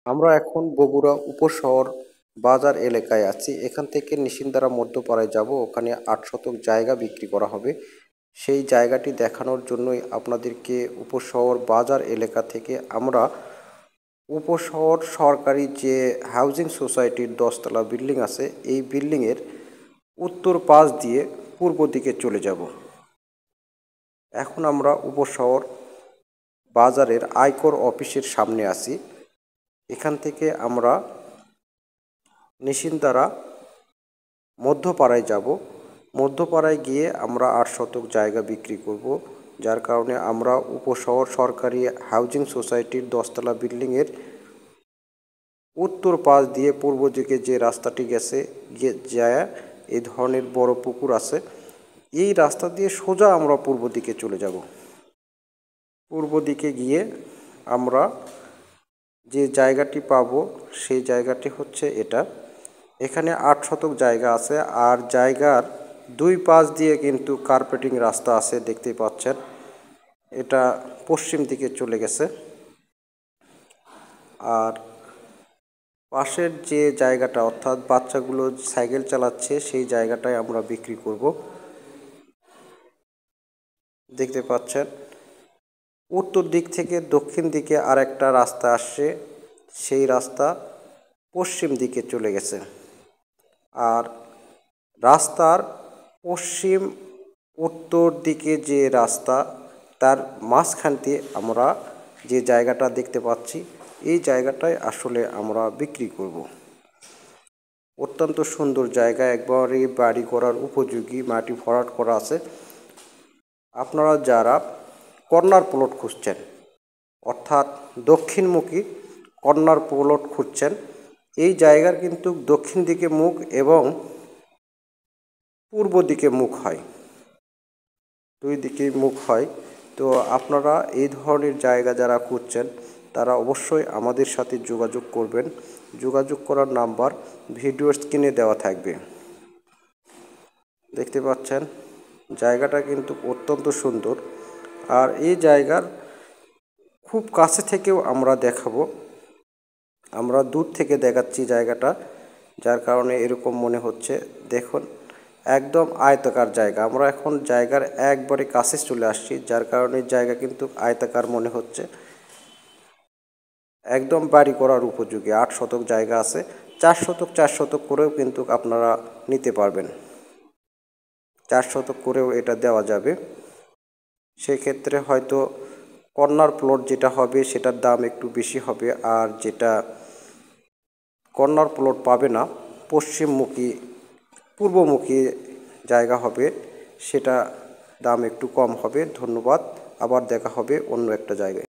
আমরা এখন বগুড়া উপশহর বাজার এলাকায় আছি। এখান থেকে নিশিন্দারা মধ্যপাড়ায় যাব, ওখানে ৮ শতক জায়গা বিক্রি করা হবে। সেই জায়গাটি দেখানোর জন্যই আপনাদেরকে উপশহর বাজার এলাকা থেকে আমরা উপশহর সরকারি যে হাউজিং সোসাইটির 10তলা বিল্ডিং আছে, এই বিল্ডিংয়ের উত্তর পাশ দিয়ে পূর্ব দিকে চলে যাব। এখন আমরা উপশহর বাজারের আয়কর অফিসের সামনে আছি। এখান থেকে আমরা নিশিন্দারা মধ্যপাড়ায় যাব। মধ্যপাড়ায় গিয়ে আমরা ৮ শতক জায়গা বিক্রি করব, যার কারণে আমরা উপশহর সরকারি হাউজিং সোসাইটির 10তলা বিল্ডিংয়ের উত্তর পাশ দিয়ে পূর্ব দিকে যে রাস্তাটি গেছে যায়, এই ধরনের বড় পুকুর আছে, এই রাস্তা দিয়ে সোজা আমরা পূর্ব দিকে চলে যাব। পূর্ব দিকে গিয়ে আমরা যে জায়গাটি পাব সেই জায়গাটি হচ্ছে এটা। এখানে ৮ শতক জায়গা আছে, আর জায়গার দুই পাশ দিয়ে কিন্তু কার্পেটিং রাস্তা আছে, দেখতেই পাচ্ছেন। এটা পশ্চিম দিকে চলে গেছে। আর পাশের যে জায়গাটা, অর্থাৎ বাচ্চাগুলো সাইকেল চালাচ্ছে, সেই জায়গাটায় আমরা বিক্রি করব। দেখতে পাচ্ছেন উত্তর দিক থেকে দক্ষিণ দিকে আরেকটা রাস্তা আসছে, সেই রাস্তা পশ্চিম দিকে চলে গেছে। আর রাস্তার পশ্চিম উত্তর দিকে যে রাস্তা, তার মাঝখান দিয়ে আমরা যে জায়গাটা দেখতে পাচ্ছি, এই জায়গাটায় আসলে আমরা বিক্রি করব। অত্যন্ত সুন্দর জায়গা, একবারই বাড়ি করার উপযোগী, মাটি ভরাট করা আছে। আপনারা যারা কর্নার প্লট খুঁজছেন, অর্থাৎ দক্ষিণমুখী কর্নার প্লট খুঁজছেন, এই জায়গার কিন্তু দক্ষিণ দিকে মুখ এবং পূর্ব দিকে মুখ হয়, দুই দিকেই মুখ হয়। তো আপনারা এই ধরনের জায়গা যারা খুঁজছেন, তারা অবশ্যই আমাদের সাথে যোগাযোগ করবেন। যোগাযোগ করার নাম্বার ভিডিও স্ক্রিনে দেওয়া থাকবে। দেখতে পাচ্ছেন জায়গাটা কিন্তু অত্যন্ত সুন্দর। আর এই জায়গার খুব কাছে থেকেও আমরা দেখাবো, আমরা দূর থেকে দেখাচ্ছি জায়গাটা, যার কারণে এরকম মনে হচ্ছে। দেখুন একদম আয়তাকার জায়গা, আমরা এখন জায়গার একবারে কাছে চলে আসছি, যার কারণে জায়গা কিন্তু আয়তাকার মনে হচ্ছে। একদম বাড়ি করার উপযোগী ৮ শতক জায়গা আছে। ৪ শতক ৪ শতক করেও কিন্তু আপনারা নিতে পারবেন, ৪ শতক করেও এটা দেওয়া যাবে। সেক্ষেত্রে হয়তো কর্নার প্লট যেটা হবে সেটার দাম একটু বেশি হবে, আর যেটা কর্নার প্লট পাবে না, পশ্চিমমুখী পূর্বমুখী জায়গা হবে, সেটা দাম একটু কম হবে। ধন্যবাদ, আবার দেখা হবে অন্য একটা জায়গায়।